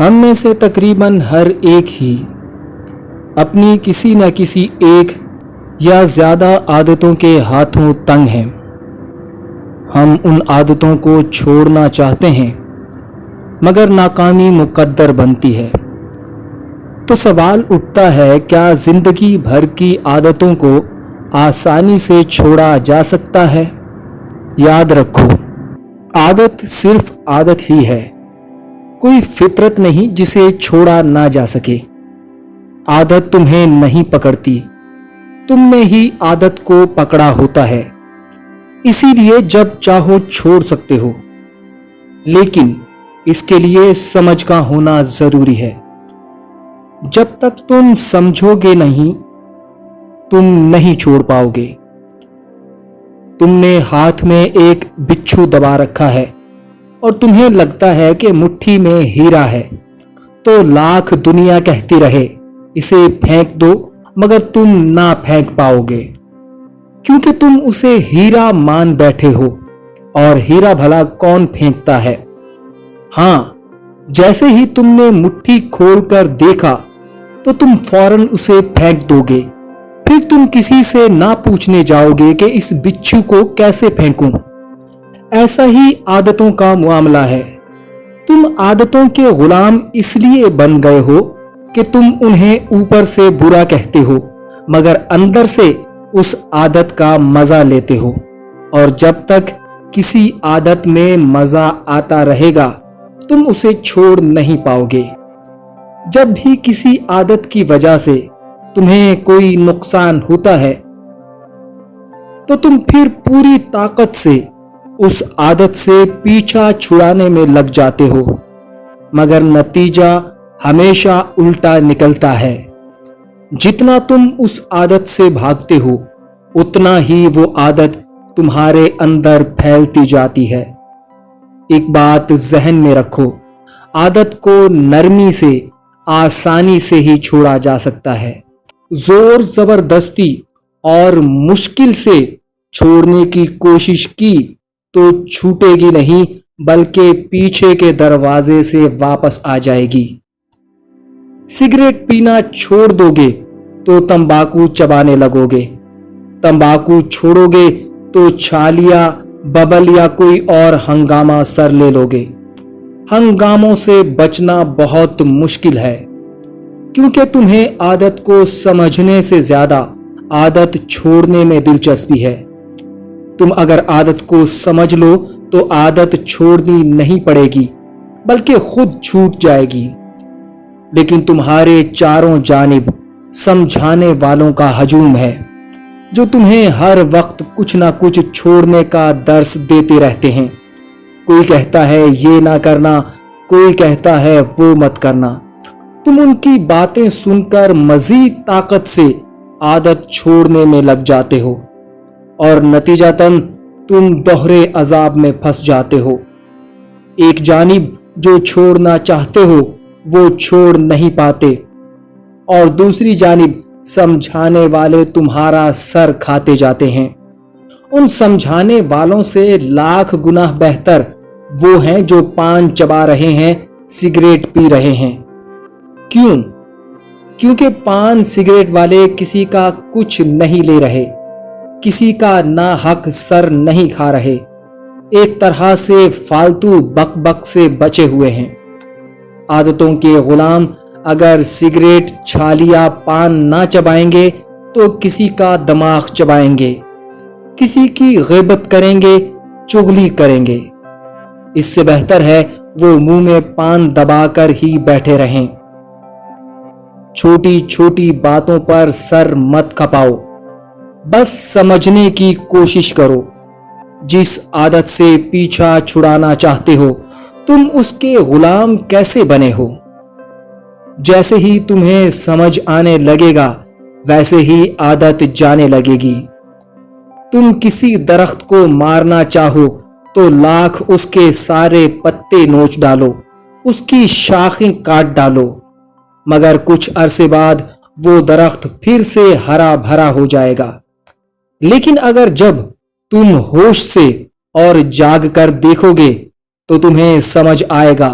ہم میں سے تقریباً ہر ایک ہی اپنی کسی نہ کسی ایک یا زیادہ عادتوں کے ہاتھوں تنگ ہیں۔ ہم ان عادتوں کو چھوڑنا چاہتے ہیں مگر ناکامی مقدر بنتی ہے۔ تو سوال اٹھتا ہے، کیا زندگی بھر کی عادتوں کو آسانی سے چھوڑا جا سکتا ہے؟ یاد رکھو، عادت صرف عادت ہی ہے، کوئی فطرت نہیں جسے چھوڑا نہ جا سکے۔ عادت تمہیں نہیں پکڑتی، تم نے ہی عادت کو پکڑا ہوتا ہے، اسی لیے جب چاہو چھوڑ سکتے ہو، لیکن اس کے لیے سمجھ کا ہونا ضروری ہے۔ جب تک تم سمجھو گے نہیں، تم نہیں چھوڑ پاؤ گے۔ تم نے ہاتھ میں ایک بچھو دبا رکھا ہے اور تمہیں لگتا ہے کہ مٹھی میں ہیرا ہے، تو لاکھ دنیا کہتی رہے اسے پھینک دو، مگر تم نہ پھینک پاؤ گے، کیونکہ تم اسے ہیرا مان بیٹھے ہو، اور ہیرا بھلا کون پھینکتا ہے؟ ہاں، جیسے ہی تم نے مٹھی کھول کر دیکھا تو تم فوراً اسے پھینک دو گے، پھر تم کسی سے نہ پوچھنے جاؤ گے کہ اس بچھو کو کیسے پھینکوں۔ ایسا ہی عادتوں کا معاملہ ہے۔ تم عادتوں کے غلام اس لیے بن گئے ہو کہ تم انہیں اوپر سے برا کہتے ہو، مگر اندر سے اس عادت کا مزہ لیتے ہو، اور جب تک کسی عادت میں مزہ آتا رہے گا تم اسے چھوڑ نہیں پاؤ گے۔ جب بھی کسی عادت کی وجہ سے تمہیں کوئی نقصان ہوتا ہے تو تم پھر پوری طاقت سے اس عادت سے پیچھا چھڑانے میں لگ جاتے ہو، مگر نتیجہ ہمیشہ الٹا نکلتا ہے۔ جتنا تم اس عادت سے بھاگتے ہو، اتنا ہی وہ عادت تمہارے اندر پھیلتی جاتی ہے۔ ایک بات ذہن میں رکھو، عادت کو نرمی سے، آسانی سے ہی چھوڑا جا سکتا ہے۔ زور زبردستی اور مشکل سے چھوڑنے کی کوشش کی تو چھوٹے گی نہیں، بلکہ پیچھے کے دروازے سے واپس آ جائے گی۔ سگریٹ پینا چھوڑ دو گے تو تمباکو چبانے لگو گے، تمباکو چھوڑو گے تو چھالیا، ببل یا کوئی اور ہنگامہ سر لے لو گے۔ ہنگاموں سے بچنا بہت مشکل ہے، کیونکہ تمہیں عادت کو سمجھنے سے زیادہ عادت چھوڑنے میں دلچسپی ہے۔ تم اگر عادت کو سمجھ لو تو عادت چھوڑنی نہیں پڑے گی، بلکہ خود چھوٹ جائے گی۔ لیکن تمہارے چاروں جانب سمجھانے والوں کا ہجوم ہے، جو تمہیں ہر وقت کچھ نہ کچھ چھوڑنے کا درس دیتے رہتے ہیں۔ کوئی کہتا ہے یہ نہ کرنا، کوئی کہتا ہے وہ مت کرنا۔ تم ان کی باتیں سن کر مزید طاقت سے عادت چھوڑنے میں لگ جاتے ہو، اور نتیجتاً تم دوہرے عذاب میں پھنس جاتے ہو۔ ایک جانب جو چھوڑنا چاہتے ہو وہ چھوڑ نہیں پاتے، اور دوسری جانب سمجھانے والے تمہارا سر کھاتے جاتے ہیں۔ ان سمجھانے والوں سے لاکھ گنا بہتر وہ ہیں جو پان چبا رہے ہیں، سگریٹ پی رہے ہیں۔ کیوں؟ کیونکہ پان سگریٹ والے کسی کا کچھ نہیں لے رہے، کسی کا ناحق سر نہیں کھا رہے، ایک طرح سے فالتو بک بک سے بچے ہوئے ہیں۔ عادتوں کے غلام اگر سگریٹ، چھالیا، پان نہ چبائیں گے تو کسی کا دماغ چبائیں گے، کسی کی غیبت کریں گے، چغلی کریں گے۔ اس سے بہتر ہے وہ منہ میں پان دبا کر ہی بیٹھے رہیں۔ چھوٹی چھوٹی باتوں پر سر مت کھپاؤ، بس سمجھنے کی کوشش کرو۔ جس عادت سے پیچھا چھڑانا چاہتے ہو، تم اس کے غلام کیسے بنے ہو؟ جیسے ہی تمہیں سمجھ آنے لگے گا، ویسے ہی عادت جانے لگے گی۔ تم کسی درخت کو مارنا چاہو تو لاکھ اس کے سارے پتے نوچ ڈالو، اس کی شاخیں کاٹ ڈالو، مگر کچھ عرصے بعد وہ درخت پھر سے ہرا بھرا ہو جائے گا۔ لیکن اگر جب تم ہوش سے اور جاگ کر دیکھو گے تو تمہیں سمجھ آئے گا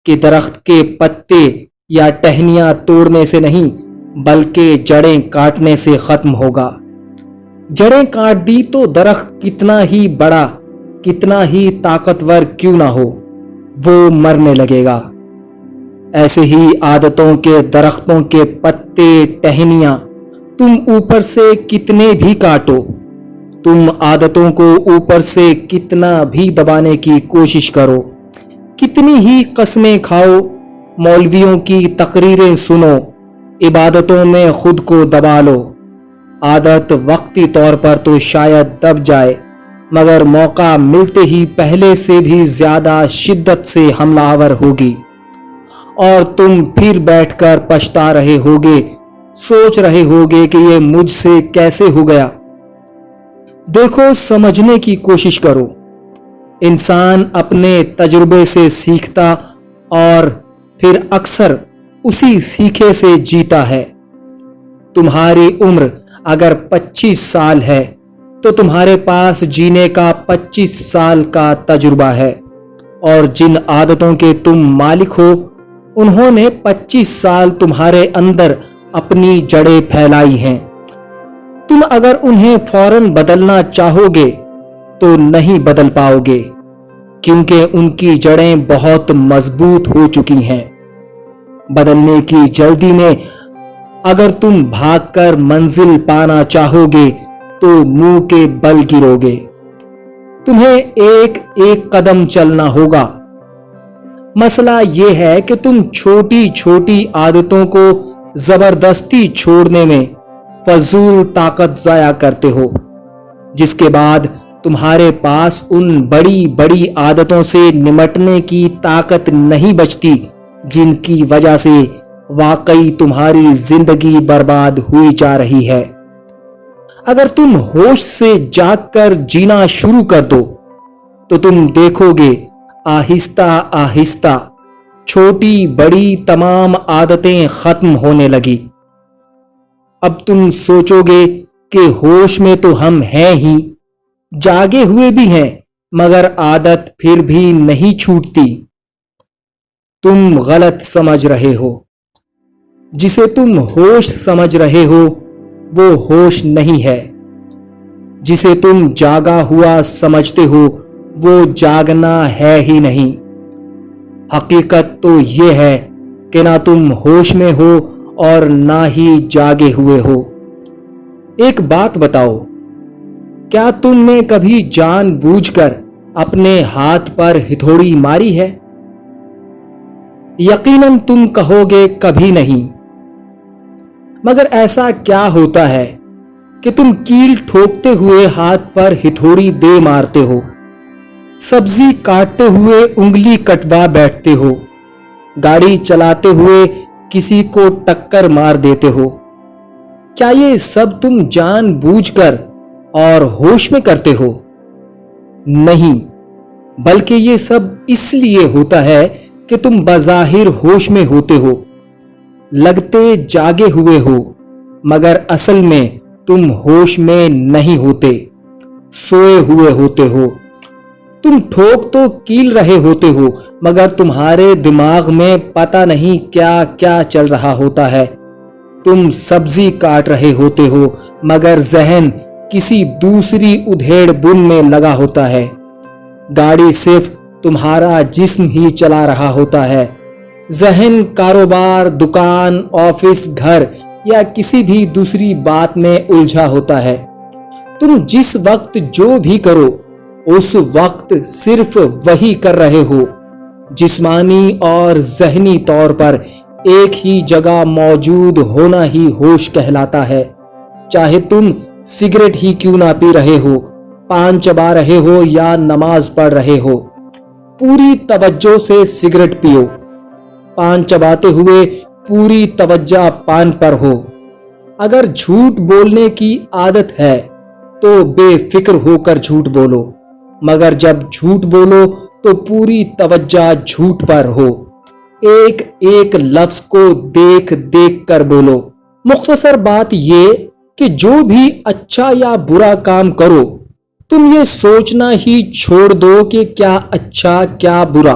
کہ درخت کے پتے یا ٹہنیاں توڑنے سے نہیں بلکہ جڑیں کاٹنے سے ختم ہوگا۔ جڑیں کاٹ دی تو درخت کتنا ہی بڑا، کتنا ہی طاقتور کیوں نہ ہو، وہ مرنے لگے گا۔ ایسے ہی عادتوں کے درختوں کے پتے، ٹہنیاں تم اوپر سے کتنے بھی کاٹو، تم عادتوں کو اوپر سے کتنا بھی دبانے کی کوشش کرو، کتنی ہی قسمیں کھاؤ، مولویوں کی تقریریں سنو، عبادتوں میں خود کو دبا لو، عادت وقتی طور پر تو شاید دب جائے مگر موقع ملتے ہی پہلے سے بھی زیادہ شدت سے حملہ آور ہوگی، اور تم پھر بیٹھ کر پچھتا رہے ہوگے، سوچ رہے ہوگے کہ یہ مجھ سے کیسے ہو گیا۔ دیکھو، سمجھنے کی کوشش کرو۔ انسان اپنے تجربے سے سیکھتا اور پھر اکثر اسی سیکھے سے جیتا ہے۔ تمہاری عمر اگر 25 سال ہے تو تمہارے پاس جینے کا 25 سال کا تجربہ ہے، اور جن عادتوں کے تم مالک ہو انہوں نے 25 سال تمہارے اندر اپنی جڑیں پھیلائی ہیں۔ تم اگر انہیں فوراً بدلنا چاہو گے تو نہیں بدل پاؤ گے، کیونکہ ان کی جڑیں بہت مضبوط ہو چکی ہیں۔ بدلنے کی جلدی میں اگر تم بھاگ کر منزل پانا چاہو گے تو منہ کے بل گرو گے۔ تمہیں ایک ایک قدم چلنا ہوگا۔ مسئلہ یہ ہے کہ تم چھوٹی چھوٹی عادتوں کو زبردستی چھوڑنے میں فضول طاقت ضائع کرتے ہو، جس کے بعد تمہارے پاس ان بڑی بڑی عادتوں سے نمٹنے کی طاقت نہیں بچتی جن کی وجہ سے واقعی تمہاری زندگی برباد ہوئی جا رہی ہے۔ اگر تم ہوش سے جاگ کر جینا شروع کر دو تو تم دیکھو گے آہستہ آہستہ چھوٹی بڑی تمام عادتیں ختم ہونے لگی۔ اب تم سوچو گے کہ ہوش میں تو ہم ہیں ہی، جاگے ہوئے بھی ہیں، مگر عادت پھر بھی نہیں چھوٹتی۔ تم غلط سمجھ رہے ہو۔ جسے تم ہوش سمجھ رہے ہو وہ ہوش نہیں ہے، جسے تم جاگا ہوا سمجھتے ہو وہ جاگنا ہے ہی نہیں۔ حقیقت تو یہ ہے کہ نہ تم ہوش میں ہو اور نہ ہی جاگے ہوئے ہو۔ ایک بات بتاؤ، کیا تم نے کبھی جان بوجھ کر اپنے ہاتھ پر ہتھوڑی ماری ہے؟ یقیناً تم کہو گے کبھی نہیں۔ مگر ایسا کیا ہوتا ہے کہ تم کیل ٹھوکتے ہوئے ہاتھ پر ہتھوڑی دے مارتے ہو، سبزی کاٹتے ہوئے انگلی کٹوا بیٹھتے ہو، گاڑی چلاتے ہوئے کسی کو ٹکر مار دیتے ہو؟ کیا یہ سب تم جان بوجھ کر اور ہوش میں کرتے ہو؟ نہیں، بلکہ یہ سب اس لیے ہوتا ہے کہ تم بظاہر ہوش میں ہوتے ہو، لگتے جاگے ہوئے ہو، مگر اصل میں تم ہوش میں نہیں ہوتے، سوئے ہوئے ہوتے ہو۔ تم ٹھوک تو کیل رہے ہوتے ہو، مگر تمہارے دماغ میں پتہ نہیں کیا کیا چل رہا ہوتا ہے۔ تم سبزی کاٹ رہے ہوتے ہو، مگر ذہن کسی دوسری ادھیڑ بن میں لگا ہوتا ہے۔ گاڑی صرف تمہارا جسم ہی چلا رہا ہوتا ہے، ذہن کاروبار، دکان، آفس، گھر یا کسی بھی دوسری بات میں الجھا ہوتا ہے۔ تم جس وقت جو بھی کرو اس وقت صرف وہی کر رہے ہو۔ جسمانی اور ذہنی طور پر ایک ہی جگہ موجود ہونا ہی ہوش کہلاتا ہے، چاہے تم سگریٹ ہی کیوں نہ پی رہے ہو، پان چبا رہے ہو یا نماز پڑھ رہے ہو۔ پوری توجہ سے سگریٹ پیو، پان چباتے ہوئے پوری توجہ پان پر ہو۔ اگر جھوٹ بولنے کی عادت ہے تو بے فکر ہو کر جھوٹ بولو، مگر جب جھوٹ بولو تو پوری توجہ جھوٹ پر ہو، ایک ایک لفظ کو دیکھ دیکھ کر بولو۔ مختصر بات یہ کہ جو بھی اچھا یا برا کام کرو تم یہ سوچنا ہی چھوڑ دو کہ کیا اچھا کیا برا۔